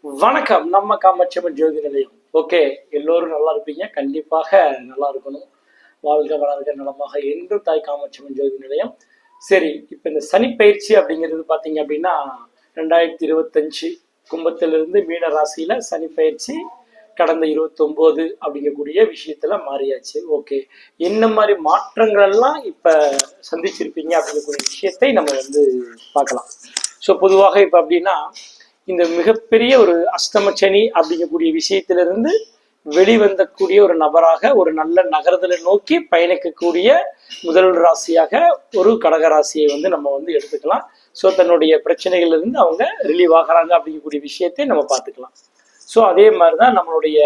வணக்கம். நம்ம காமாட்சியம்மன் ஜோதி நிலையம். ஓகே, எல்லோரும் நல்லா இருப்பீங்க. கண்டிப்பாக நல்லா இருக்கணும். வாழ்க வளர்க நலமாக என்றும் தாய் காமாட்சியம்மன் ஜோதி நிலையம். சரி, இப்போ இந்த சனி பயிற்சி அப்படிங்கிறது பார்த்தீங்க அப்படின்னா 2025 கும்பத்திலிருந்து மீன ராசியில சனி பயிற்சி கடந்த 29 அப்படிங்கக்கூடிய விஷயத்துல மாறியாச்சு. ஓகே, என்ன மாதிரி மாற்றங்கள் எல்லாம் இப்ப சந்திச்சிருப்பீங்க அப்படிங்கக்கூடிய விஷயத்தை நம்ம வந்து பார்க்கலாம். ஸோ பொதுவாக இப்போ அப்படின்னா இந்த மிகப்பெரிய ஒரு அஷ்டம சனி அப்படிங்கக்கூடிய விஷயத்திலிருந்து வெளிவந்தக்கூடிய ஒரு நபராக ஒரு நல்ல நகரத்துல நோக்கி பயணிக்கக்கூடிய முதல் ராசியாக ஒரு கடகராசியை வந்து நம்ம வந்து எடுத்துக்கலாம். ஸோ தன்னுடைய பிரச்சனைகள்ல இருந்து அவங்க ரிலீவ் ஆகிறாங்க அப்படிங்கக்கூடிய விஷயத்தை நம்ம பார்த்துக்கலாம். ஸோ அதே மாதிரி தான் நம்மளுடைய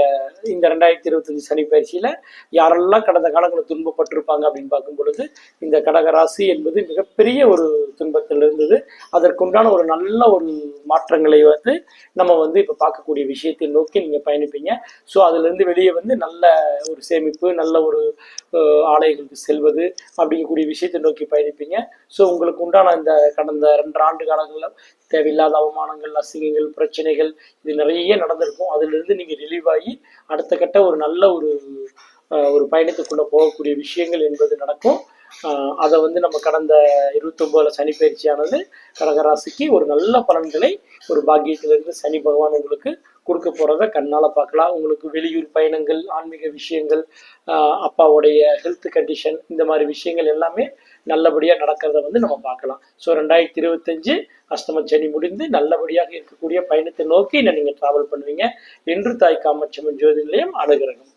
இந்த 2025 சனி பயிற்சியில் யாரெல்லாம் கடந்த காலங்களில் துன்பப்பட்டிருப்பாங்க அப்படின்னு பார்க்கும் பொழுது இந்த கடகராசி என்பது மிகப்பெரிய ஒரு துன்பத்தில் இருந்தது. அதற்குண்டான ஒரு நல்ல ஒரு மாற்றங்களை வந்து நம்ம வந்து இப்போ பார்க்கக்கூடிய விஷயத்தை நோக்கி நீங்கள் பயணிப்பீங்க. ஸோ அதுலேருந்து வெளியே வந்து நல்ல ஒரு சேமிப்பு, நல்ல ஒரு ஆலயங்களுக்கு செல்வது அப்படிங்கக்கூடிய விஷயத்தை நோக்கி பயணிப்பீங்க. ஸோ உங்களுக்கு உண்டான இந்த கடந்த 2 ஆண்டு காலங்களில் தேவையில்லாத அவமானங்கள், அசிங்கங்கள், பிரச்சனைகள் இது நிறைய நடந்திருக்கும். அதிலிருந்து நீங்க ரிலீவ் ஆகி அடுத்த கட்ட ஒரு நல்ல ஒரு பயணத்துக்குள்ள போகக்கூடிய விஷயங்கள் என்பது நடக்கும். அதை வந்து நம்ம கடந்த 29 சனி பயிற்சியானது கடகராசிக்கு ஒரு நல்ல பலன்களை ஒரு பாக்கியத்திலிருந்து சனி பகவான் உங்களுக்கு கொடுக்க போறத கண்ணால பார்க்கலாம். உங்களுக்கு வெளியூர் பயணங்கள், ஆன்மீக விஷயங்கள், அப்பாவுடைய ஹெல்த் கண்டிஷன், இந்த மாதிரி விஷயங்கள் எல்லாமே நல்லபடியா நடக்கிறத வந்து நம்ம பார்க்கலாம். ஸோ 2025 அஷ்டம சனி முடிந்து நல்லபடியாக இருக்கக்கூடிய பயணத்தை நோக்கி நீங்க டிராவல் பண்ணுவீங்க என்று தாய் காமாட்சியம்மன் ஜோதி நிலையம் அனுகிரகம்.